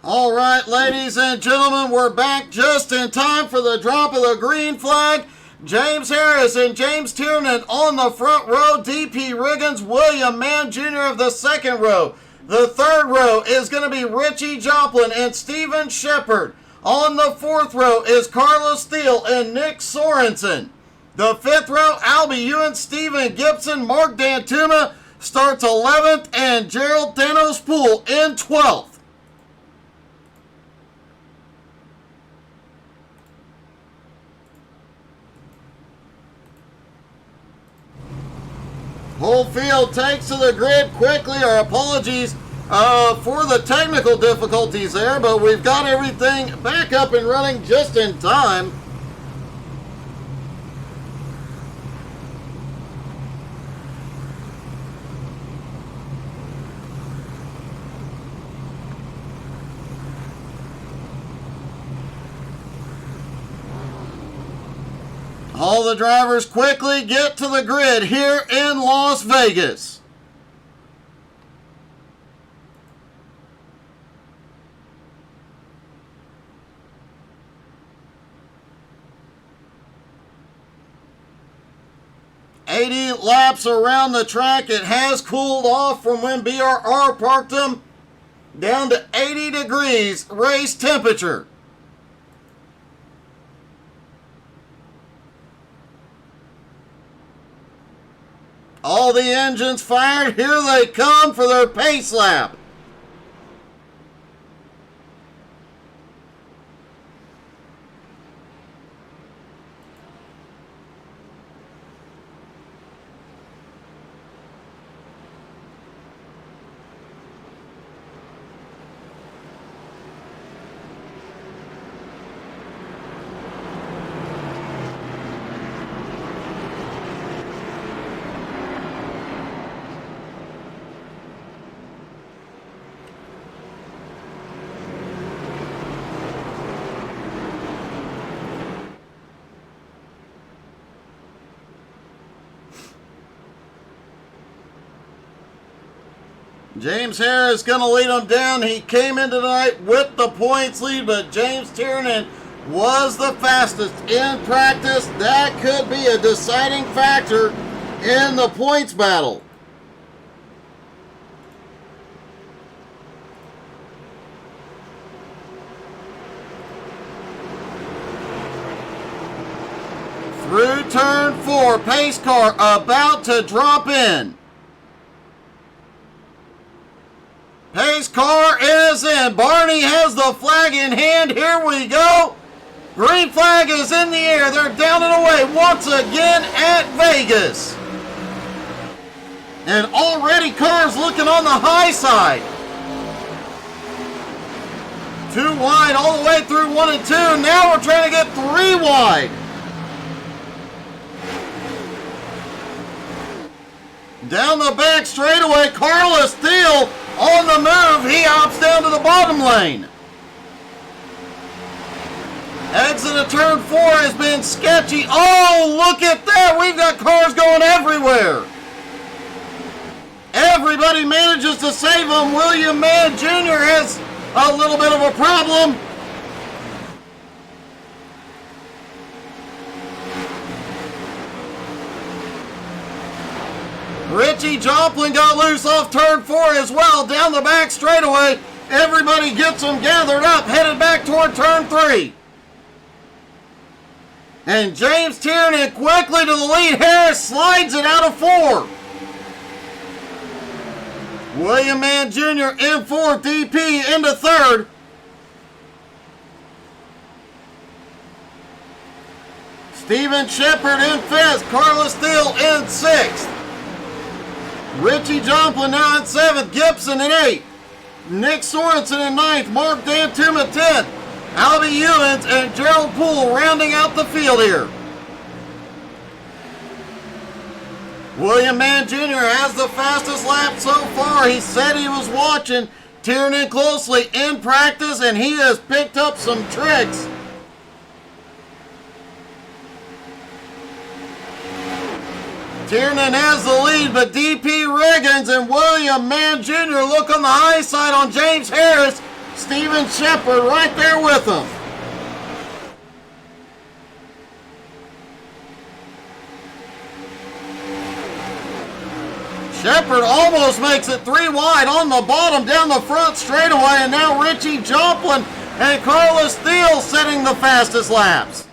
All right, ladies and gentlemen, we're back just in time for the drop of the green flag. James Harris and James Tiernan on the front row. D.P. Riggins, William Mann Jr. of the second row. The third row is going to be Richie Joplin and Steven Shepard. On the fourth row is Carlos Steele and Nick Sorensen. The fifth row, Albie Ewan, Stephen Gibson, Mark Dantuma starts 11th, and Gerald Danos Poole in 12th. Whole field takes to the grid quickly. Our apologies for the technical difficulties there, but we've got everything back up and running just in time. All the drivers quickly get to the grid here in Las Vegas. $80 laps around the track. It has cooled off from when BRR parked them down to 80 degrees race temperature. All the engines fired. Here they come for their pace lap. James Harris going to lead them down. He came in tonight with the points lead, but James Tiernan was the fastest in practice. That could be a deciding factor in the points battle. Through turn 4, pace car about to drop in. Pace car is in. Barney has the flag in hand. Here we go. Green flag is in the air. They're down and away once again at Vegas. And already cars looking on the high side. 2 wide all the way through 1 and 2. Now we're trying to get 3 wide. Down the back straightaway, Carlos Steele on the move. He opts down to the bottom lane. Exit of turn 4 has been sketchy. Oh, look at that. We've got cars going everywhere. Everybody manages to save him. William Mann Jr. has a little bit of a problem. Richie Joplin got loose off turn 4 as well. Down the back straightaway. Everybody gets them gathered up, headed back toward turn 3. And James Tiernan quickly to the lead. Harris slides it out of 4. William Mann Jr. in 4th, DP into 3rd. Steven Shepard in 5th, Carlos Steele in 6th. Richie Joplin now in 7th, Gibson in 8th. Nick Sorensen in 9th, Mark Dantuma 10th. Albie Ewens and Gerald Poole rounding out the field here. William Mann Jr. has the fastest lap so far. He said he was watching Tiernan closely in practice, and he has picked up some tricks. Tiernan has the lead, but D.P. Riggins and William Mann Jr. look on the high side on James Harris. Steven Shepard right there with him. Shepard almost makes it 3 wide on the bottom down the front straightaway, and now Richie Joplin and Carlos Thiel setting the fastest laps.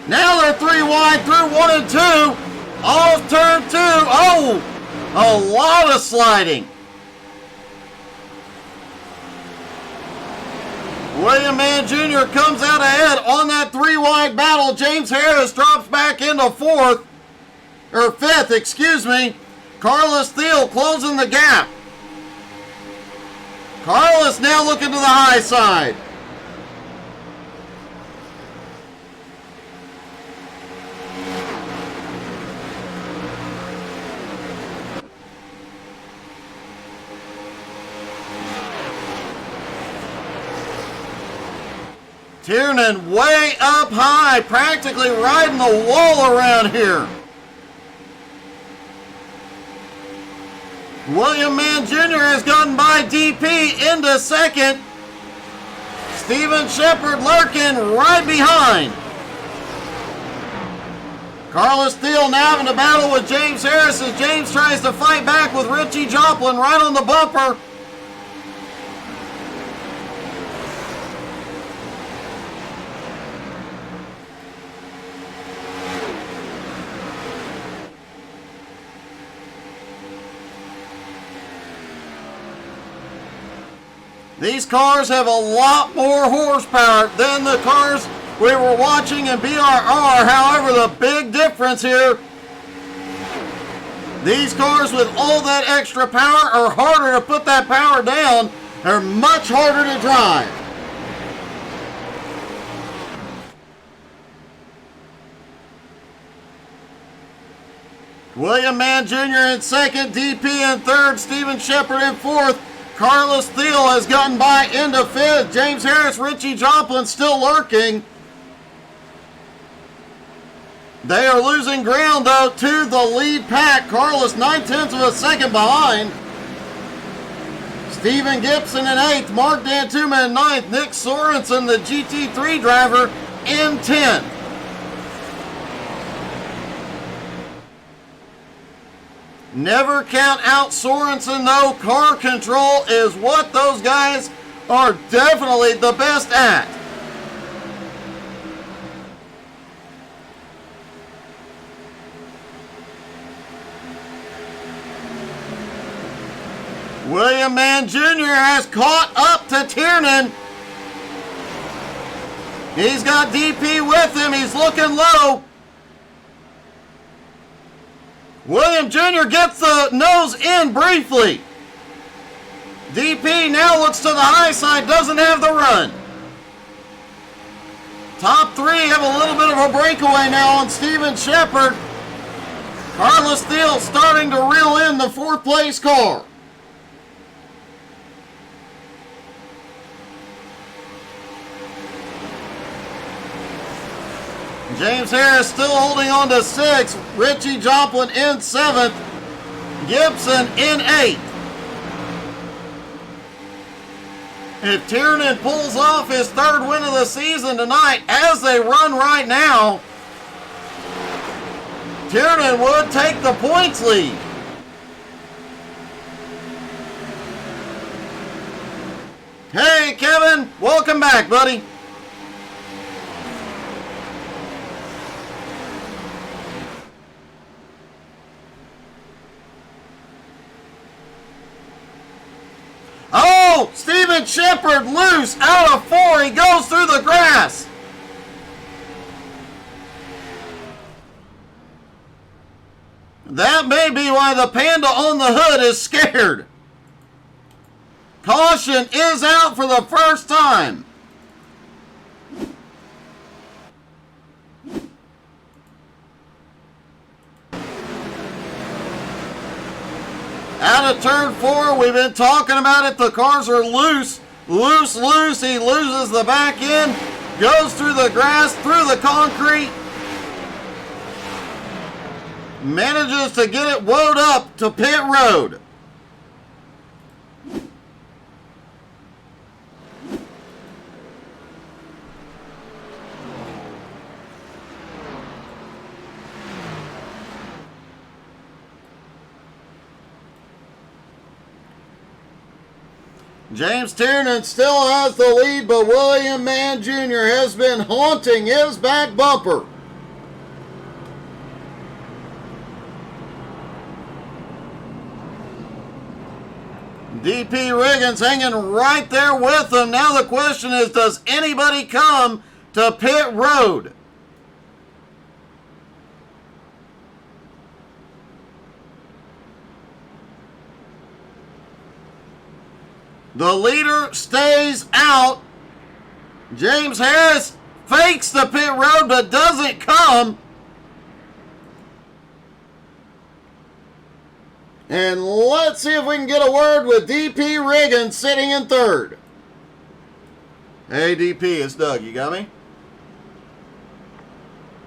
Now they're 3 wide through 1 and 2. Off turn 2. Oh, a lot of sliding. William Mann Jr. comes out ahead on that 3 wide battle. James Harris drops back into 5th, excuse me. Carlos Thiel closing the gap. Carlos now looking to the high side. Tiernan way up high, practically riding the wall around here. William Mann Jr. has gotten by DP into 2nd. Steven Shepard lurking right behind. Carlos Thiel now having a battle with James Harris as James tries to fight back with Richie Joplin right on the bumper. These cars have a lot more horsepower than the cars we were watching in BRR. However, the big difference here, these cars with all that extra power are harder to put that power down. They're much harder to drive. William Mann Jr. in 2nd, DP in 3rd, Steven Shepard in 4th. Carlos Thiel has gotten by into 5th. James Harris, Richie Joplin still lurking. They are losing ground, though, to the lead pack. Carlos 9/10 of a second behind. Stephen Gibson in 8th. Mark Dantuma in 9th. Nick Sorensen, the GT3 driver, in 10th. Never count out Sorensen, though. Car control is what those guys are definitely the best at. William Mann Jr. has caught up to Tiernan. He's got DP with him. He's looking low. William Jr. gets the nose in briefly. DP now looks to the high side, doesn't have the run. Top 3 have a little bit of a breakaway now on Steven Shepard. Carlos Thiel starting to reel in the 4th place car. James Harris still holding on to 6th. Richie Joplin in 7th. Gibson in 8th. If Tiernan pulls off his 3rd win of the season tonight, as they run right now, Tiernan would take the points lead. Hey, Kevin, welcome back, buddy. Oh, Steven Shepard loose out of 4. He goes through the grass. That may be why the Panda on the hood is scared. Caution is out for the first time. Out of turn 4, we've been talking about it. The cars are loose. Loose. He loses the back end, goes through the grass, through the concrete. Manages to get it woed up to pit road. James Tiernan still has the lead, but William Mann Jr. has been haunting his back bumper. DP Riggins hanging right there with him. Now the question is, does anybody come to pit road? The leader stays out. James Harris fakes the pit road but doesn't come. And let's see if we can get a word with DP Riggins sitting in third. Hey DP, it's Doug. You got me?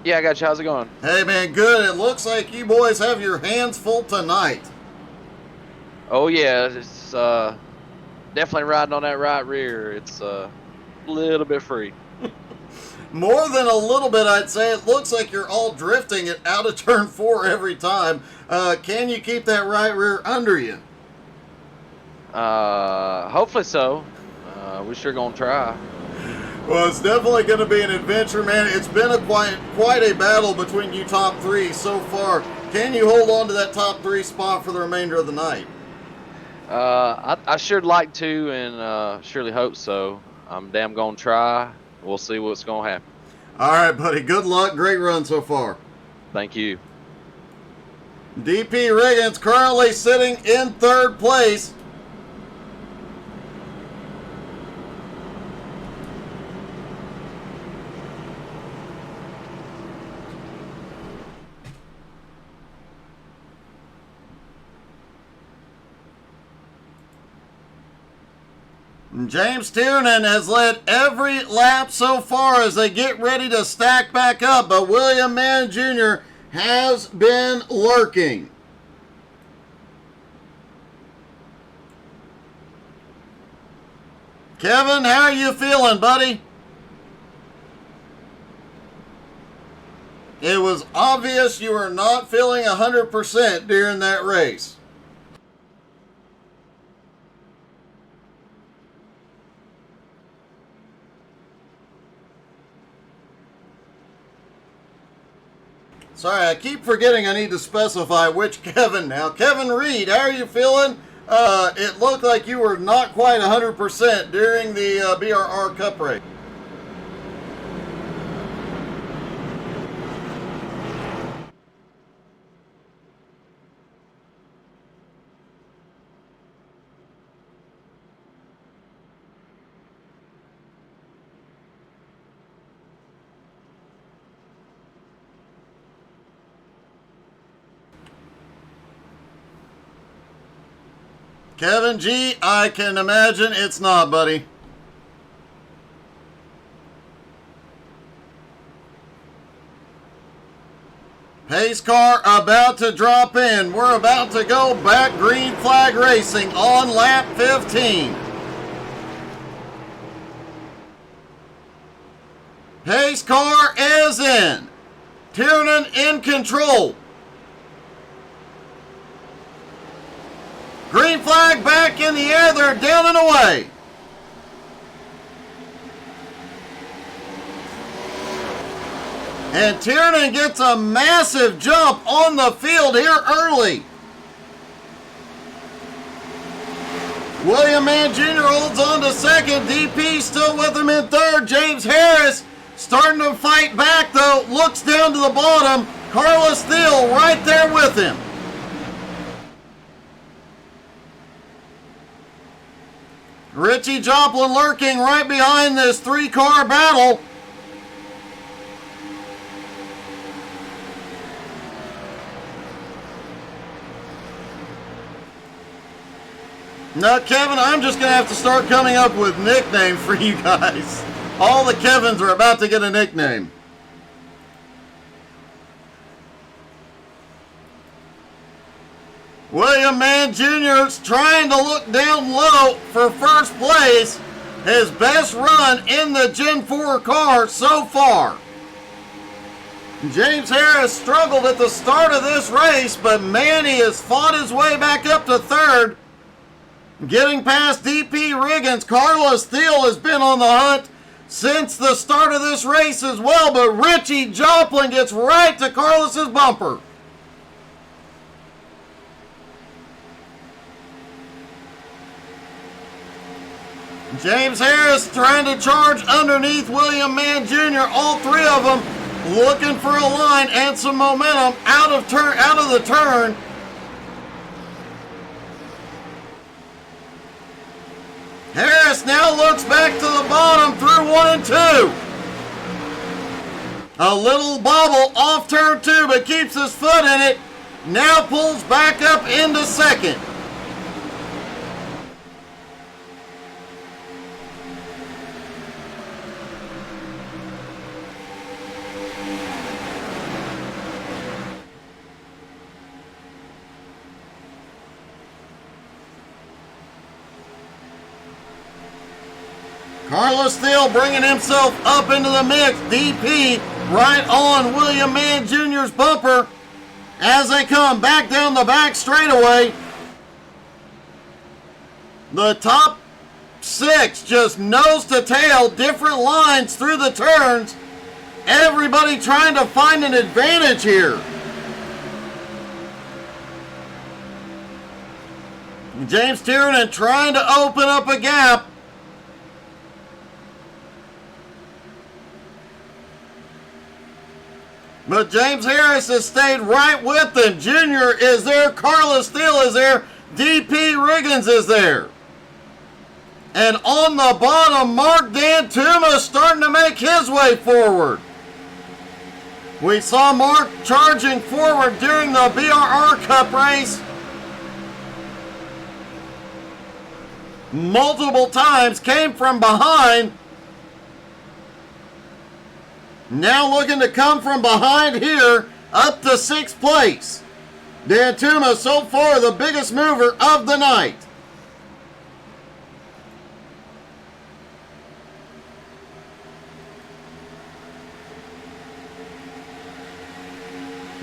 Yeah, I got you. How's it going? Hey man, good. It looks like you boys have your hands full tonight. Oh yeah, it's definitely riding on that right rear. It's a little bit free. More than a little bit, I'd say. It looks like you're all drifting it out of turn 4 every time. Can you keep that right rear under you? Hopefully so. We're sure gonna try. Well, it's definitely going to be an adventure, man. It's been quite a battle between you top 3 so far. Can you hold on to that top 3 spot for the remainder of the night? I sure like to, and surely hope so. I'm damn gonna try. We'll see what's gonna happen. All right, buddy. Good luck. Great run so far. Thank you. DP Riggins currently sitting in third place. James Tiernan has led every lap so far as they get ready to stack back up, but William Mann Jr. has been lurking. Kevin, how are you feeling, buddy? It was obvious you were not feeling 100% during that race. Sorry, I keep forgetting I need to specify which Kevin now. Kevin Reed, how are you feeling? It looked like you were not quite 100% during the BRR Cup race. Kevin G, I can imagine it's not, buddy. Pace car about to drop in. We're about to go back green flag racing on lap 15. Pace car is in. Tiernan in control. Green flag back in the air. They're down and away. And Tiernan gets a massive jump on the field here early. William Mann Jr. holds on to second. DP still with him in third. James Harris starting to fight back though. Looks down to the bottom. Carlos Thiel right there with him. Richie Joplin lurking right behind this 3-car battle. Now, Kevin, I'm just going to have to start coming up with nicknames for you guys. All the Kevins are about to get a nickname. William Mann Jr. is trying to look down low for first place. His best run in the Gen 4 car so far. James Harris struggled at the start of this race, but man, he has fought his way back up to third. Getting past DP Riggins, Carlos Thiel has been on the hunt since the start of this race as well, but Richie Joplin gets right to Carlos's bumper. James Harris trying to charge underneath William Mann Jr. All three of them looking for a line and some momentum out of the turn. Harris now looks back to the bottom through 1 and 2. A little bobble off turn 2, but keeps his foot in it. Now pulls back up into second. Carlos Thiel bringing himself up into the mix. DP right on William Mann Jr.'s bumper as they come back down the back straightaway. The top 6 just nose to tail, different lines through the turns. Everybody trying to find an advantage here. James Tiernan trying to open up a gap. But James Harris has stayed right with them. Junior is there. Carlos Thiel is there. DP Riggins is there. And on the bottom, Mark Dantuma starting to make his way forward. We saw Mark charging forward during the BRR Cup race multiple times. Came from behind. Now looking to come from behind here up to 6th place. Dantuma so far the biggest mover of the night.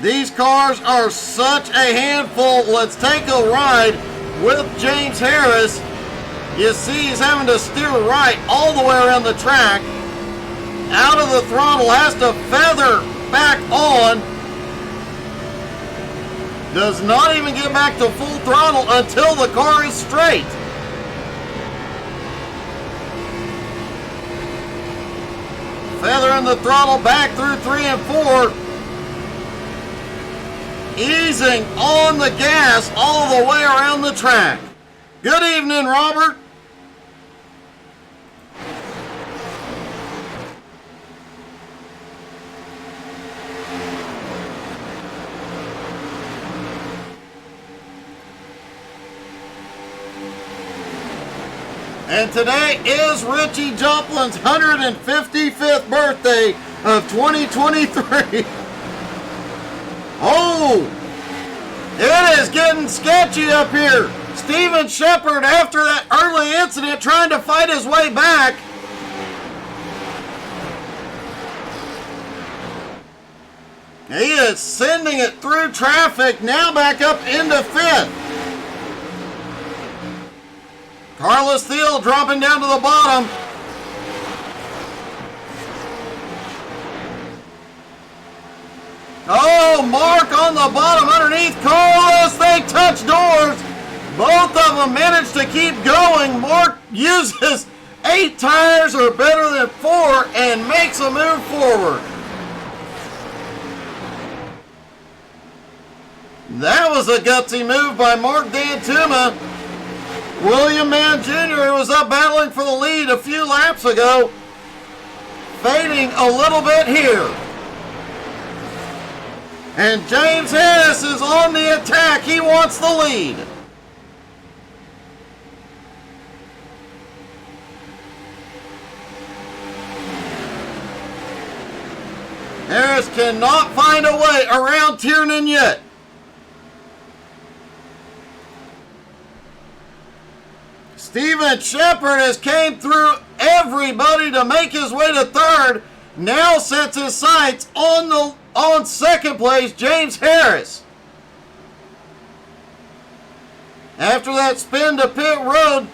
These cars are such a handful. Let's take a ride with James Harris. You see he's having to steer right all the way around the track. Out of the throttle, has to feather back on. Does not even get back to full throttle until the car is straight. Feathering the throttle back through 3 and 4. Easing on the gas all the way around the track. Good evening, Robert. And today is Richie Joplin's 155th birthday of 2023. Oh, it is getting sketchy up here. Steven Shepard, after that early incident, trying to fight his way back. He is sending it through traffic, now back up into 5th. Carlos Thiel dropping down to the bottom. Oh, Mark on the bottom underneath Carlos. They touch doors. Both of them managed to keep going. Mark uses 8 tires or better than 4 and makes a move forward. That was a gutsy move by Mark Dantuma. William Mann Jr., who was up battling for the lead a few laps ago, fading a little bit here. And James Harris is on the attack. He wants the lead. Harris cannot find a way around Tiernan yet. Steven Shepard has came through everybody to make his way to 3rd. Now sets his sights on 2nd place, James Harris. After that spin to pit road,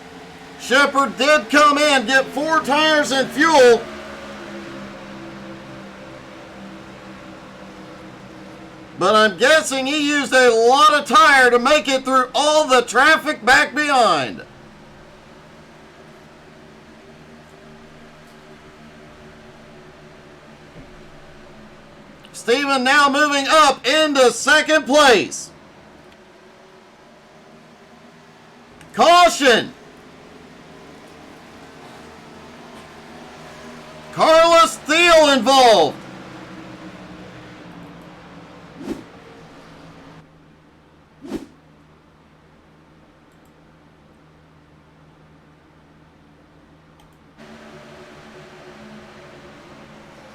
Shepard did come in, get 4 tires and fuel. But I'm guessing he used a lot of tire to make it through all the traffic back behind. Steven now moving up into second place. Caution! Carlos Thiel involved.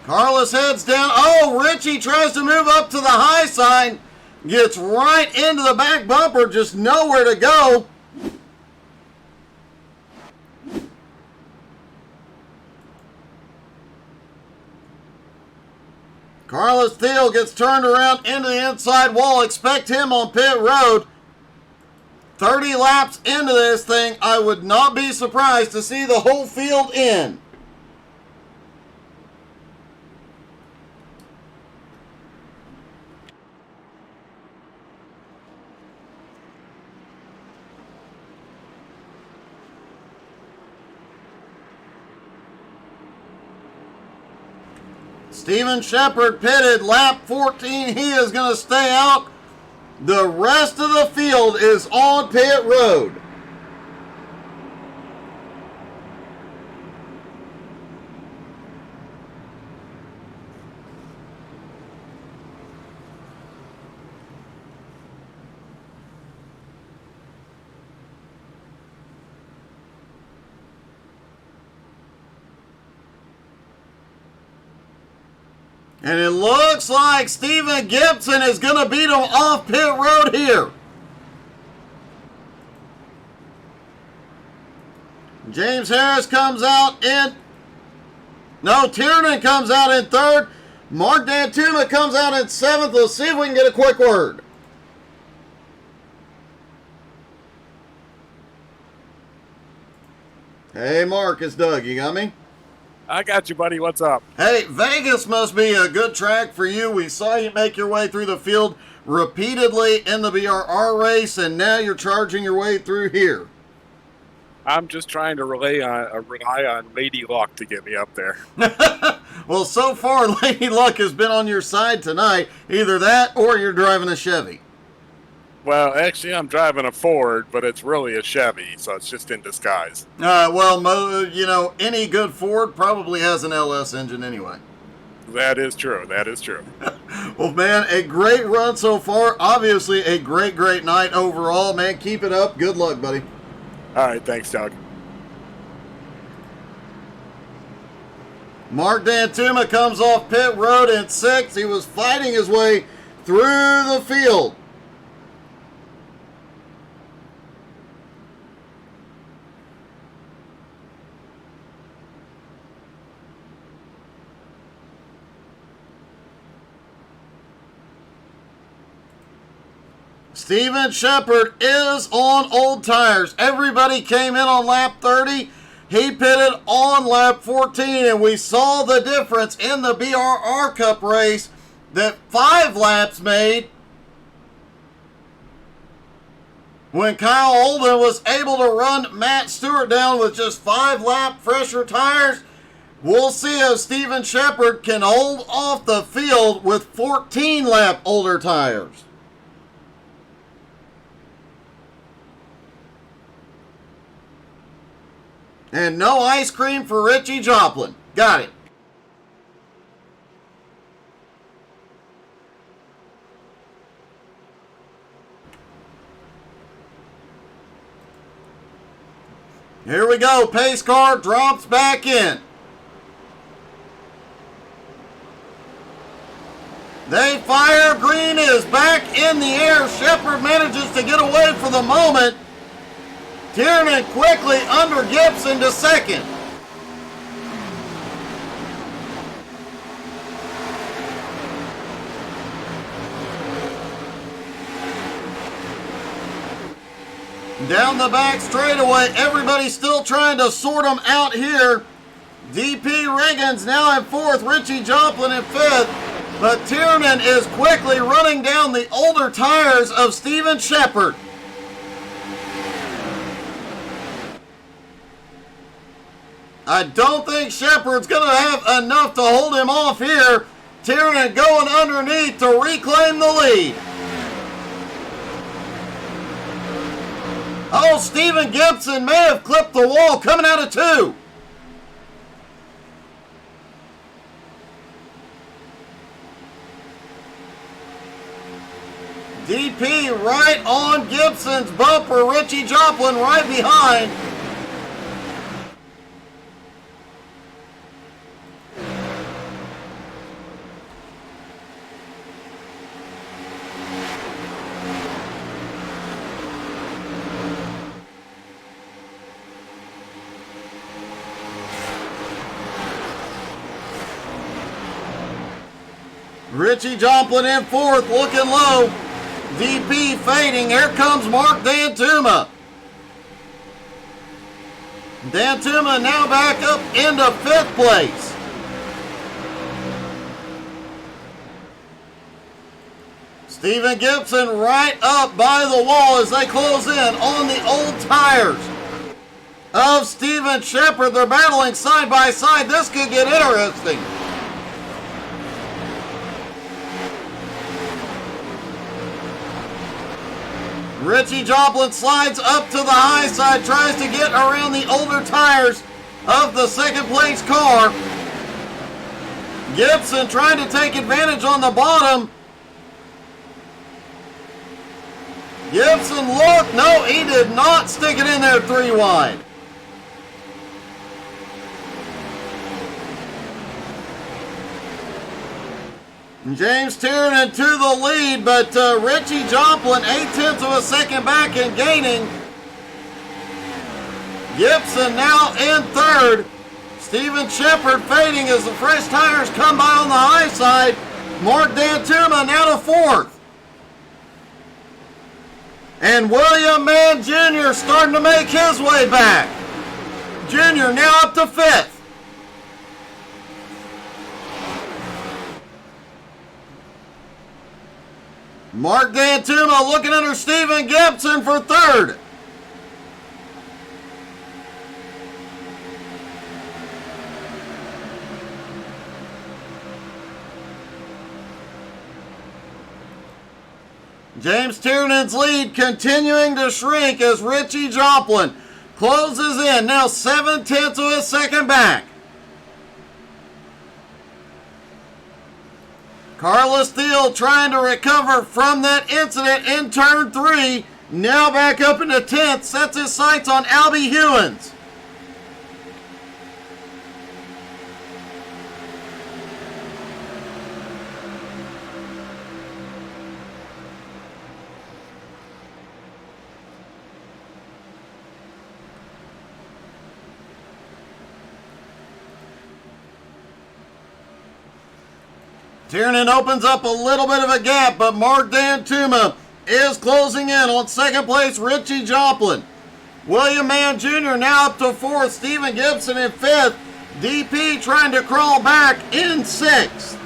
Carlos heads down. Oh, Richie tries to move up to the high side. Gets right into the back bumper, just nowhere to go. Carlos Thiel gets turned around into the inside wall. Expect him on pit road. 30 laps into this thing, I would not be surprised to see the whole field in. Steven Shepard pitted lap 14. He is going to stay out. The rest of the field is on pit road. And it looks like Steven Gibson is going to beat him off pit road here. James Harris comes out in... No, Tiernan comes out in third. Mark Dantuma comes out in seventh. Let's see if we can get a quick word. Hey, Mark, it's Doug. You got me? I got you, buddy. What's up? Hey, Vegas must be a good track for you. We saw you make your way through the field repeatedly in the BRR race, and now you're charging your way through here. I'm just trying to rely on Lady Luck to get me up there. Well, so far, Lady Luck has been on your side tonight. Either that or you're driving a Chevy. Well, actually, I'm driving a Ford, but it's really a Chevy, so it's just in disguise. Well, you know, any good Ford probably has an LS engine anyway. That is true. That is true. Well, man, a great run so far. Obviously, a great night overall. Man, keep it up. Good luck, buddy. All right, thanks, Doug. Mark Dantuma comes off pit road in sixth. He was fighting his way through the field. Steven Shepard is on old tires. Everybody came in on lap 30. He pitted on lap 14, and we saw the difference in the BRR Cup race that 5 laps made when Kyle Olden was able to run Matt Stewart down with just 5 lap fresher tires. We'll see if Steven Shepard can hold off the field with 14 lap older tires. And no ice cream for Richie Joplin. Got it. Here we go. Pace car drops back in. They fire. Green is back in the air. Shepard manages to get away for the moment. Tiernan quickly under Gibson to second. Down the back straightaway, everybody still trying to sort them out here. DP Riggins now in fourth, Richie Joplin in fifth. But Tiernan is quickly running down the older tires of Steven Shepard. I don't think Shepard's going to have enough to hold him off here. Tiernan going underneath to reclaim the lead. Oh, Stephen Gibson may have clipped the wall coming out of two. DP right on Gibson's bumper. Richie Joplin right behind. Richie Joplin in fourth, looking low. DP fading. Here comes Mark Dantuma. Dantuma now back up into fifth place. Stephen Gibson right up by the wall as they close in on the old tires of Steven Shepard. They're battling side by side. This could get interesting. Richie Joplin slides up to the high side, tries to get around the older tires of the second place car. Gibson trying to take advantage on the bottom. Gibson looked, no, he did not stick it in there three wide. James Tiernan to the lead, but Richie Joplin 0.8 of a second back and gaining. Gibson now in third. Steven Shepard fading as the fresh tires come by on the high side. Mark Dantuma now to fourth. And William Mann Jr. starting to make his way back. Jr. now up to fifth. Mark Dantuma looking under Stephen Gibson for third. James Tiernan's lead continuing to shrink as Richie Joplin closes in, now 0.7 of a second back. Carlos Thiel trying to recover from that incident in turn 3. Now back up into 10th, sets his sights on Albie Hewins. Tiernan opens up a little bit of a gap, but Mark Dantuma is closing in on second place, Richie Joplin. William Mann Jr. now up to fourth, Stephen Gibson in fifth. DP trying to crawl back in sixth.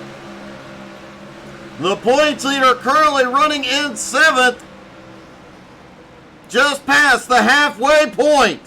The points leader currently running in seventh, just past the halfway point.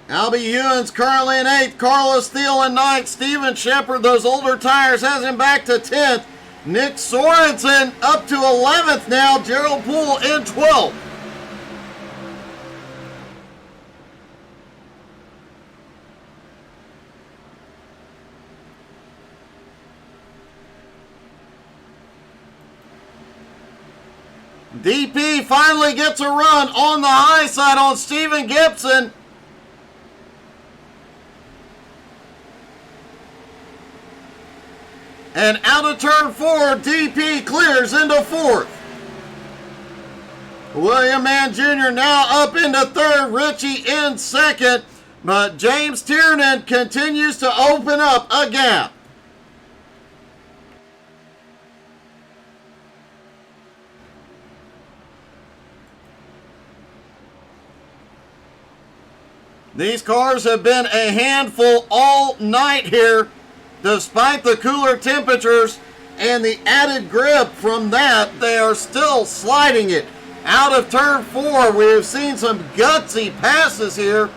Albie Hewins currently in 8th, Carlos Thiel in 9th, Steven Shepard, those older tires, has him back to 10th. Nick Sorensen up to 11th now, Gerald Poole in 12th. DP finally gets a run on the high side on Stephen Gibson. And out of turn 4, DP clears into 4th. William Mann Jr. now up into 3rd. Richie in 2nd. But James Tiernan continues to open up a gap. These cars have been a handful all night here, despite the cooler temperatures and the added grip from that. They are still sliding it out of turn 4. We have seen some gutsy passes here,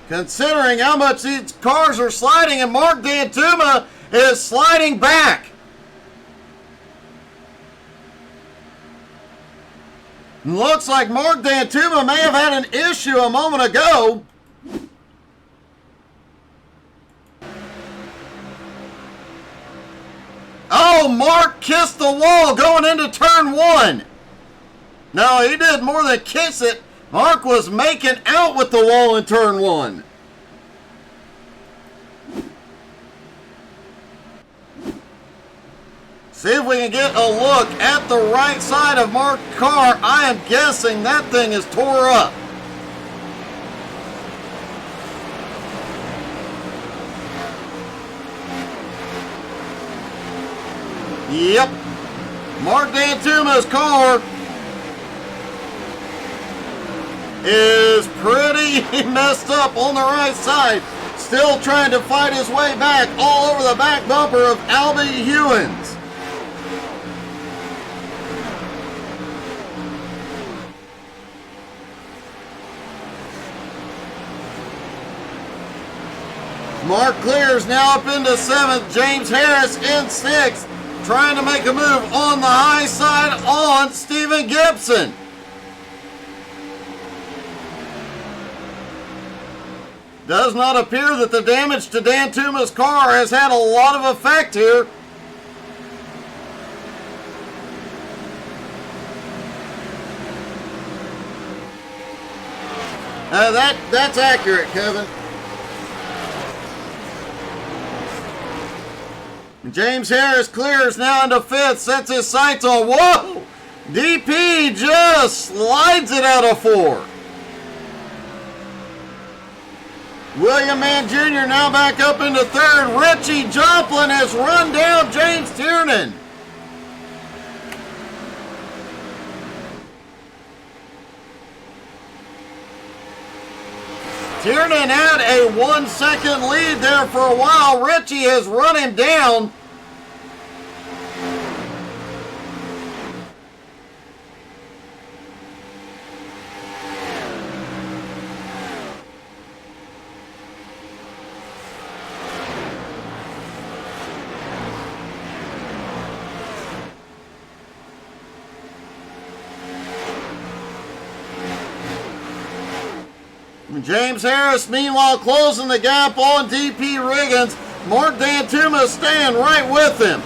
considering how much these cars are sliding, and Mark Dantuma is sliding back. Looks like Mark Dantuma may have had an issue a moment ago. Oh, Mark kissed the wall going into turn 1. No, he did more than kiss it. Mark was making out with the wall in turn 1. See if we can get a look at the right side of Mark's car. I am guessing that thing is tore up. Yep. Mark Dantuma's car is pretty messed up on the right side. Still trying to fight his way back all over the back bumper of Albie Hewins. Mark clears now up into 7th. James Harris in 6th. Trying to make a move on the high side on Stephen Gibson. Does not appear that the damage to Dantuma's car has had a lot of effect here. That's accurate, Kevin. James Harris clears now into 5th, sets his sights on. Whoa! DP just slides it out of 4. William Mann Jr. now back up into 3rd. Richie Joplin has run down James Tiernan. Tiernan had a 1-second lead there for a while. Richie has run him down. James Harris, meanwhile, closing the gap on DP Riggins. Mark Dantuma staying right with him.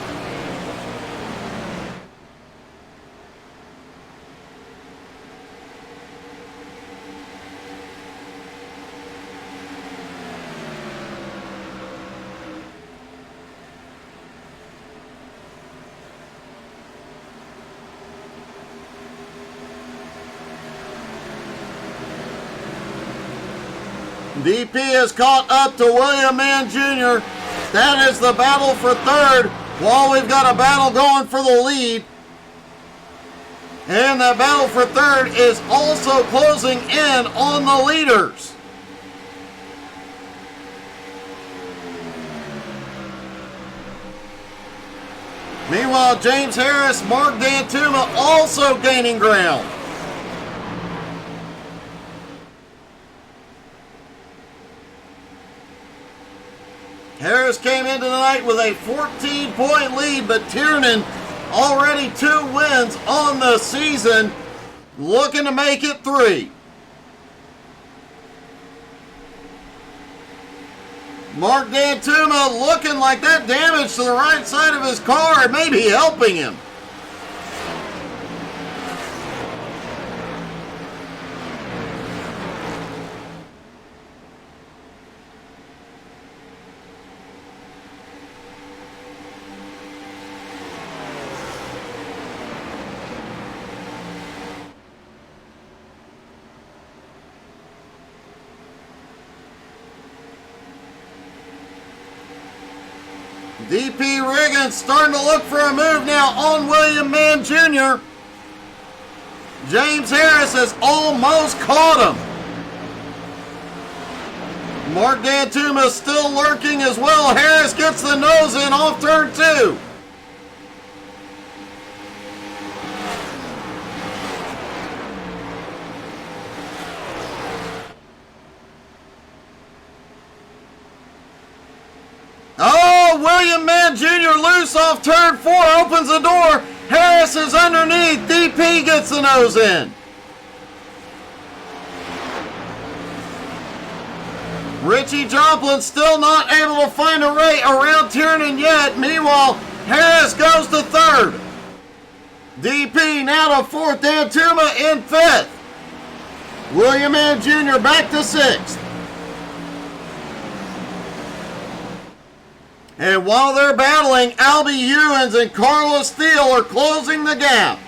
DP has caught up to William Mann Jr. That is the battle for 3rd, while we've got a battle going for the lead. And that battle for 3rd is also closing in on the leaders. Meanwhile, James Harris, Mark Dantuma also gaining ground. Harris came into the night with a 14-point lead, but Tiernan already 2 wins on the season, looking to make it 3. Mark Dantuma looking like that damage to the right side of his car may be helping him. DP Riggins starting to look for a move now on William Mann Jr. James Harris has almost caught him. Mark Dantuma still lurking as well. Harris gets the nose in off turn 2. Oh, William Mann Jr. loose off turn 4, opens the door. Harris is underneath. DP gets the nose in. Richie Joplin still not able to find a way around Tiernan yet. Meanwhile, Harris goes to 3rd. DP now to 4th. Dantuma in 5th. William Mann Jr. back to 6th. And while they're battling, Albie Ewens and Carlos Steele are closing the gap.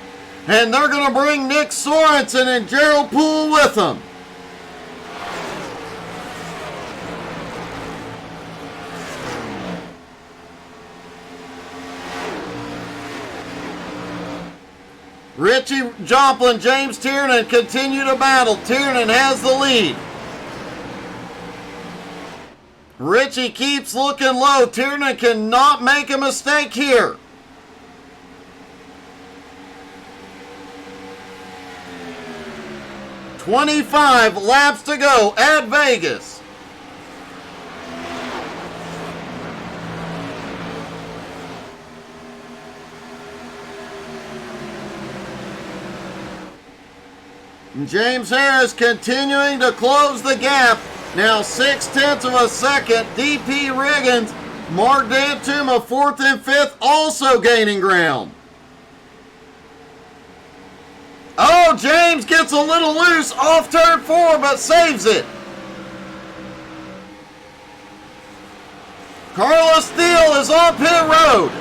And they're going to bring Nick Sorensen and Gerald Poole with them. Richie Joplin, James Tiernan continue to battle. Tiernan has the lead. Richie keeps looking low. Tiernan cannot make a mistake here. "25 laps to go at Vegas. James Harris continuing to close the gap. Now 0.6 of a second. DP Riggins, Mark Dantuma 4th and 5th also gaining ground. Oh, James gets a little loose off turn 4 but saves it. Carlos Steele is on pit road.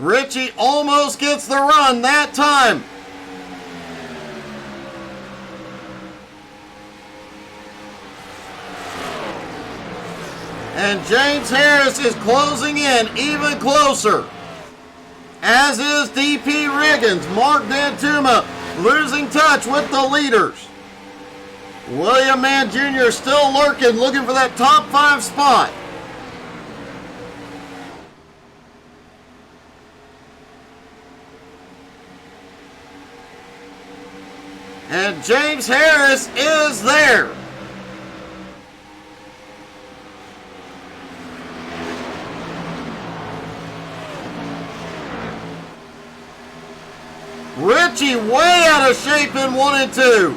Richie almost gets the run that time. And James Harris is closing in even closer. As is DP Riggins. Mark Dantuma losing touch with the leaders. William Mann Jr. still lurking, looking for that top 5 spot. And James Harris is there. Richie way out of shape in 1 and 2.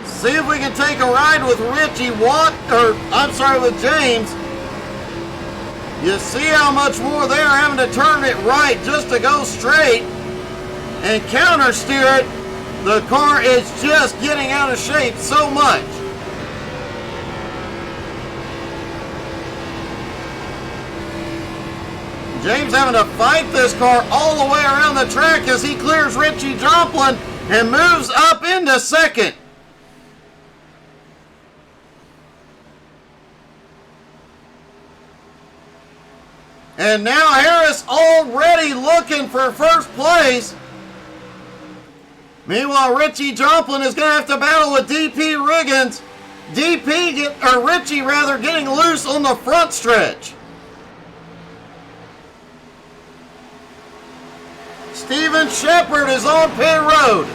See if we can take a ride with Richie with James. You see how much more they're having to turn it right just to go straight and counter steer it. The car is just getting out of shape so much. James having to fight this car all the way around the track as he clears Richie Joplin and moves up into 2nd. And now Harris already looking for 1st place. Meanwhile, Richie Joplin is going to have to battle with DP Riggins. Richie getting loose on the front stretch. Steven Shepard is on pit road.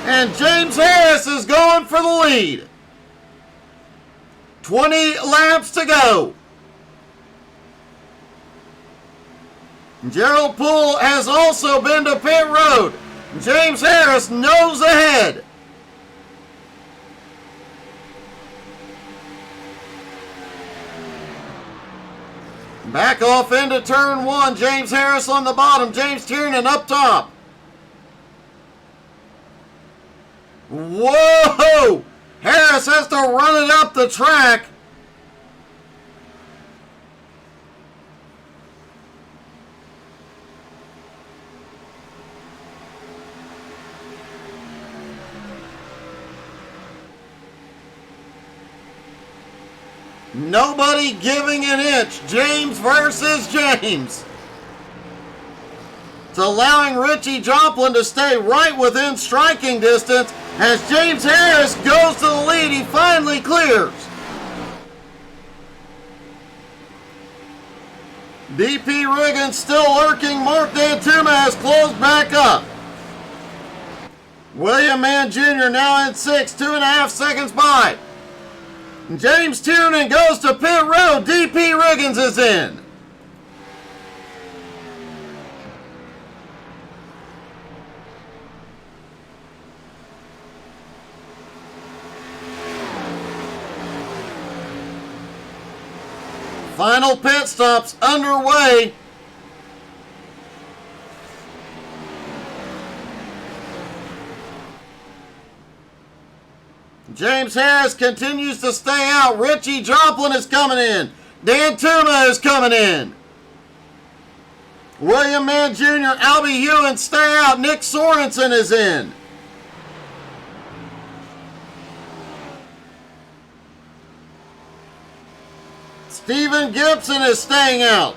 And James Harris is going for the lead. 20 laps to go. Gerald Poole has also been to pit road. James Harris nose ahead. Back off into turn 1. James Harris on the bottom. James Tiernan up top. Whoa! Harris has to run it up the track. Nobody giving an inch. James versus James. It's allowing Richie Joplin to stay right within striking distance as James Harris goes to the lead. He finally clears. DP Riggins still lurking. Mark Dantuma has closed back up. William Mann Jr. now in 6, 2.5 seconds by. James Tiernan goes to pit road. DP Riggins is in. Final pit stops underway. James Harris continues to stay out. Richie Joplin is coming in. Dan Tuma is coming in. William Mann Jr., Albie Ewan stay out. Nick Sorensen is in. Stephen Gibson is staying out.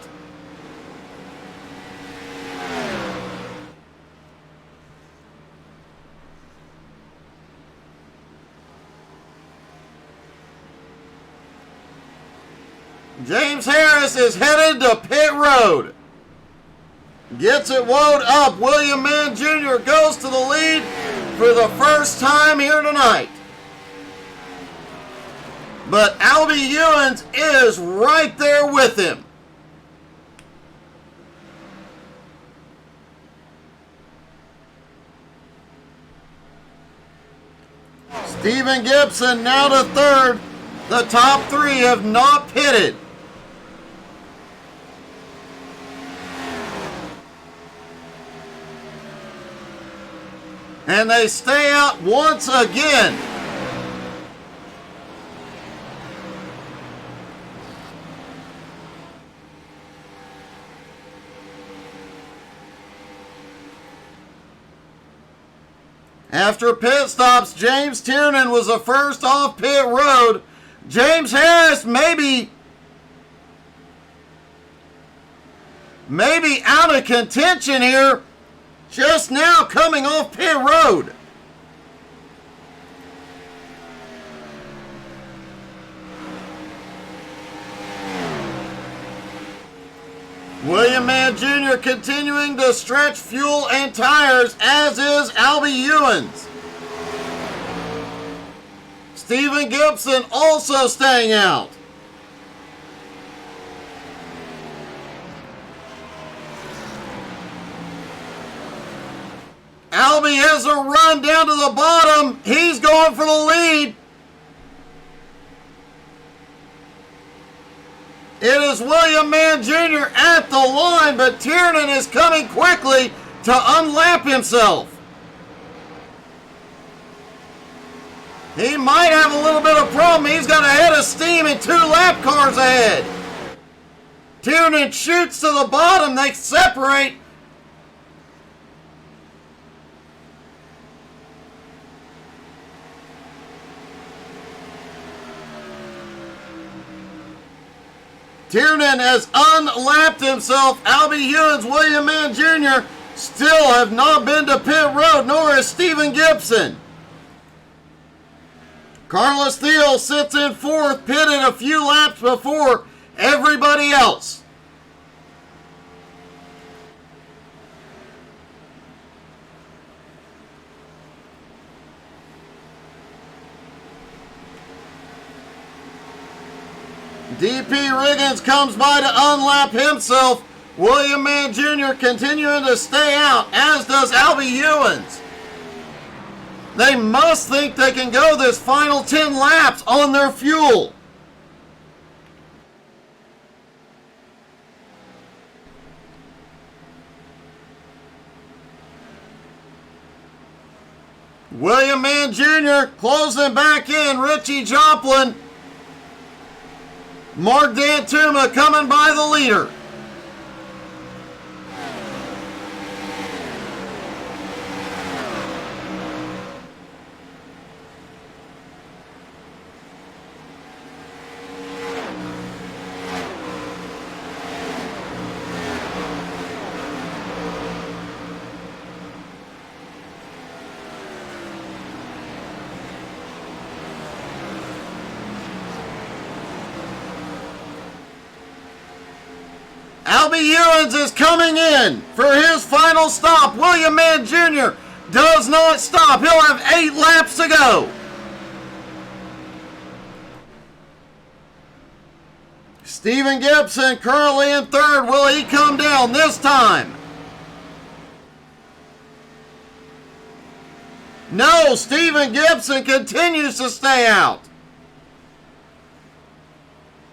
James Harris is headed to pit road. Gets it woed up. William Mann Jr. goes to the lead for the first time here tonight. But Albie Ewens is right there with him. Stephen Gibson now to third. The top three have not pitted. And they stay out once again. After pit stops, James Tiernan was the first off pit road. James Harris maybe out of contention here. Just now coming off pit road. William Mann Jr. continuing to stretch fuel and tires, as is Albie Ewens. Stephen Gibson also staying out. Albie has a run down to the bottom. He's going for the lead. It is William Mann Jr. at the line, but Tiernan is coming quickly to unlap himself. He might have a little bit of problem. He's got a head of steam and 2 lap cars ahead. Tiernan shoots to the bottom. They separate. Tiernan has unlapped himself. Albie Ewens, William Mann Jr. still have not been to pit road, nor has Stephen Gibson. Carlos Thiel sits in 4th, pitted a few laps before everybody else. DP Riggins comes by to unlap himself. William Mann Jr. continuing to stay out, as does Albie Ewens. They must think they can go this final 10 laps on their fuel. William Mann Jr. closing back in. Richie Joplin. Mark Dantuma coming by the leader. Albie Ewens is coming in for his final stop. William Mann Jr. does not stop. He'll have 8 laps to go. Stephen Gibson currently in third. Will he come down this time? No, Stephen Gibson continues to stay out.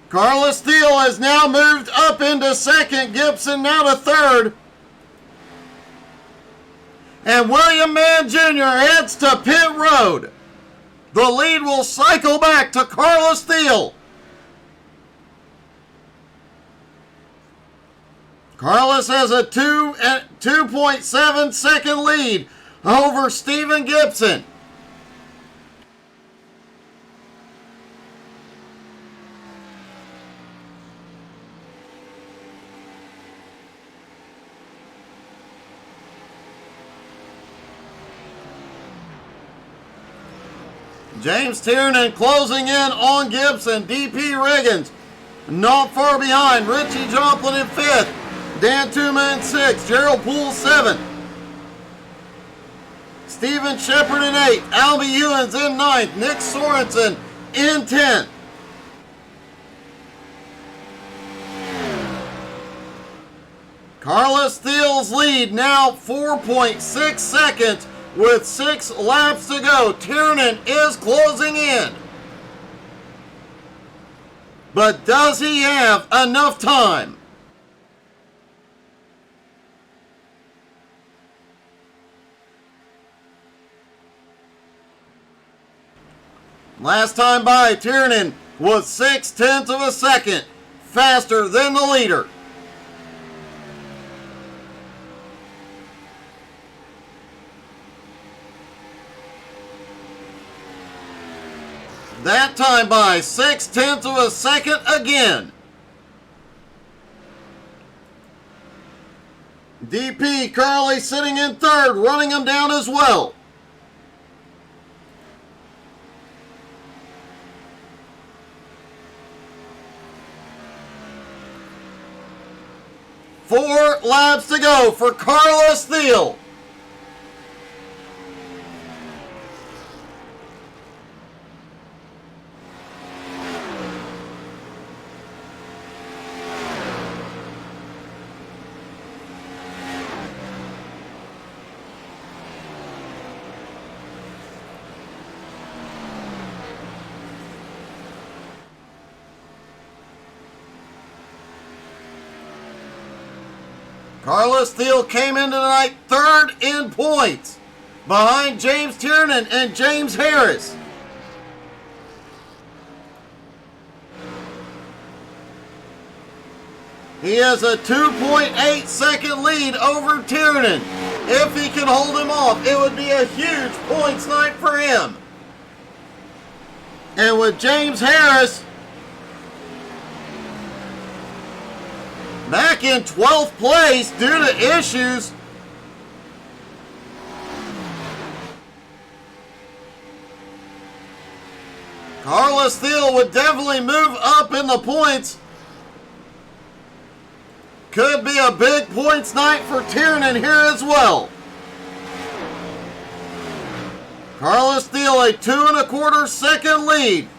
Carlos Steele has now moved up into second. Gibson now to third. And William Mann Jr. heads to pit road. The lead will cycle back to Carlos Steele. Carlos has a 2.7 second lead over Stephen Gibson. James Tiernan closing in on Gibson. DP Riggins not far behind. Richie Joplin in 5th. Dan Tuma in 6th. Gerald Poole 7th. Steven Shepard in 8th. Albie Ewens in 9th. Nick Sorensen in 10th. Carlos Steele's lead now 4.6 seconds. With 6 laps to go, Tiernan is closing in. But does he have enough time? Last time by, Tiernan was 0.6 of a second faster than the leader. That time by 0.6 of a second again. DP currently sitting in third, running him down as well. Four laps to go for Carlos Steele. Carlos Steele came into tonight third in points, behind James Tiernan and James Harris. He has a 2.8 second lead over Tiernan. If he can hold him off, it would be a huge points night for him. And with James Harris back in 12th place due to issues, Carlos Steele would definitely move up in the points. Could be a big points night for Tiernan here as well. Carlos Steele a 2.25 second lead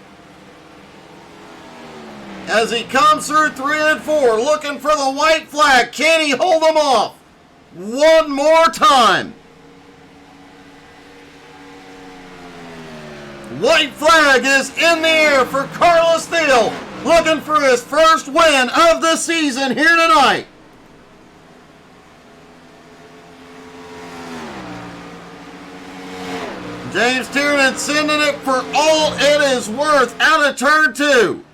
as he comes through 3 and 4, looking for the white flag. Can he hold them off one more time? White flag is in the air for Carlos Steele, looking for his first win of the season here tonight. James Tiernan sending it for all it is worth out of turn 2.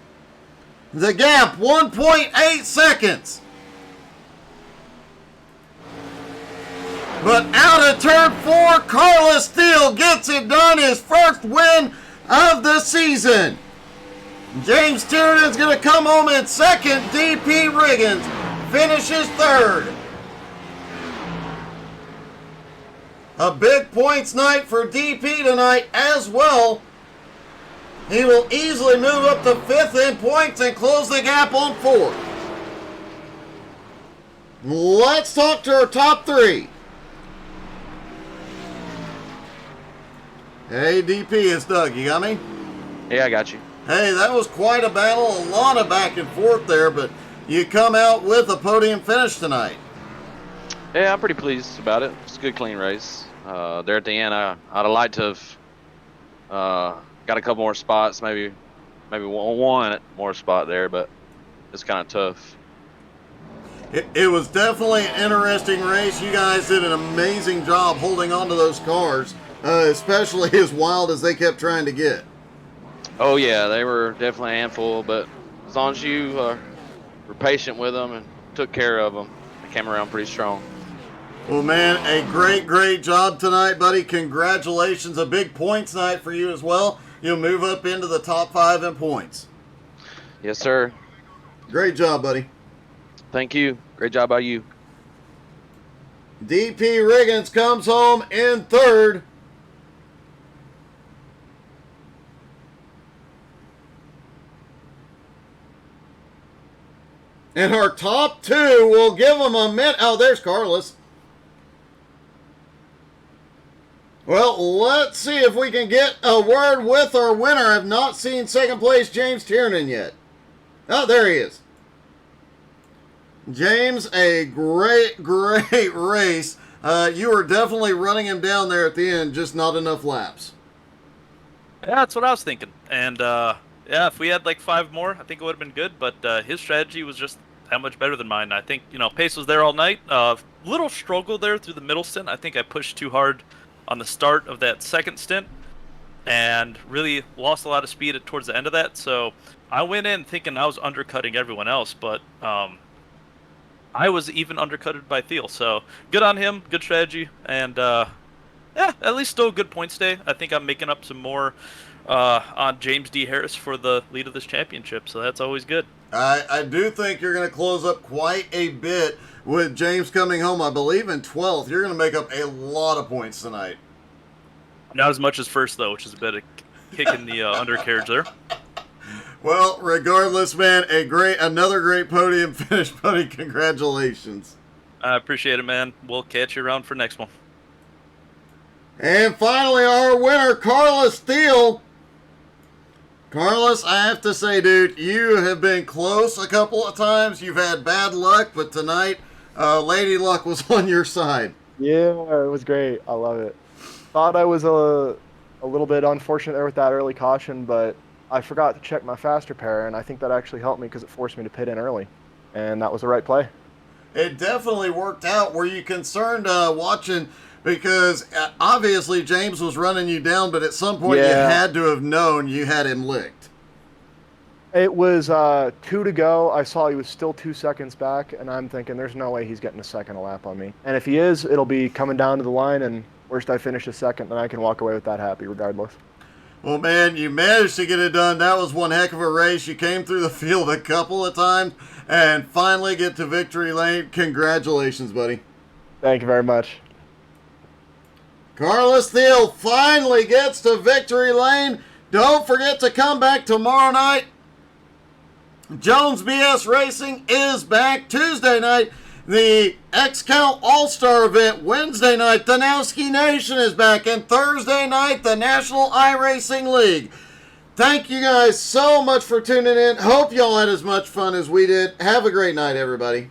The gap, 1.8 seconds. But out of turn 4, Carlos Steele gets it done, his first win of the season. James Tiernan's going to come home in second. DP Riggins finishes third. A big points night for DP tonight as well. He will easily move up to 5th in points and close the gap on 4th. Let's talk to our top 3. Hey, DP, it's Doug. You got me? Yeah, I got you. Hey, that was quite a battle. A lot of back and forth there, but you come out with a podium finish tonight. Yeah, I'm pretty pleased about it. It's a good, clean race. There at the end, I'd have liked to have got a couple more spots, maybe one more spot there, but it's kind of tough. It was definitely an interesting race. You guys did an amazing job holding on to those cars, especially as wild as they kept trying to get. Oh yeah, they were definitely a handful, but as long as you were patient with them and took care of them, they came around pretty strong. Well, man, a great job tonight, buddy. Congratulations. A big points night for you as well. You'll move up into the top 5 in points. Yes, sir. Great job, buddy. Thank you. Great job by you. DP Riggins comes home in 3rd. And our top 2 will give them a minute. Oh, there's Carlos. Well, let's see if we can get a word with our winner. I've not seen second place James Tiernan yet. Oh, there he is. James, a great race. You were definitely running him down there at the end, just not enough laps. Yeah, that's what I was thinking. And, yeah, if we had like 5 more, I think it would have been good. But his strategy was just that much better than mine. I think, pace was there all night. Little struggle there through the middle stint. I think I pushed too hard on the start of that second stint and really lost a lot of speed towards the end of that. So I went in thinking I was undercutting everyone else, but I was even undercutted by Thiel. So good on him, good strategy, and yeah, at least still a good points day. I think I'm making up some more on James D. Harris for the lead of this championship, so that's always good. I do think you're going to close up quite a bit with James coming home, I believe, in 12th. You're going to make up a lot of points tonight. Not as much as first, though, which is a bit of kicking the undercarriage there. Well, regardless, man, another great podium finish, buddy. Congratulations. I appreciate it, man. We'll catch you around for next one. And finally, our winner, Carlos Steele. Carlos, I have to say, dude, you have been close a couple of times. You've had bad luck, but tonight, Lady Luck was on your side. Yeah, it was great. I love it. Thought I was a little bit unfortunate there with that early caution, but I forgot to check my fast repair, and I think that actually helped me because it forced me to pit in early, and that was the right play. It definitely worked out. Were you concerned watching? Because obviously James was running you down, but at some point you had to have known you had him licked. It was 2 to go. I saw he was still 2 seconds back, and I'm thinking there's no way he's getting a second a lap on me. And if he is, it'll be coming down to the line, and worst I finish a second, then I can walk away with that happy regardless. Well, man, you managed to get it done. That was one heck of a race. You came through the field a couple of times and finally get to victory lane. Congratulations, buddy. Thank you very much. Carlos Thiel finally gets to victory lane. Don't forget to come back tomorrow night. Jones BS Racing is back Tuesday night. The X-Count All-Star event Wednesday night. The Nowski Nation is back. And Thursday night, the National iRacing League. Thank you guys so much for tuning in. Hope y'all had as much fun as we did. Have a great night, everybody.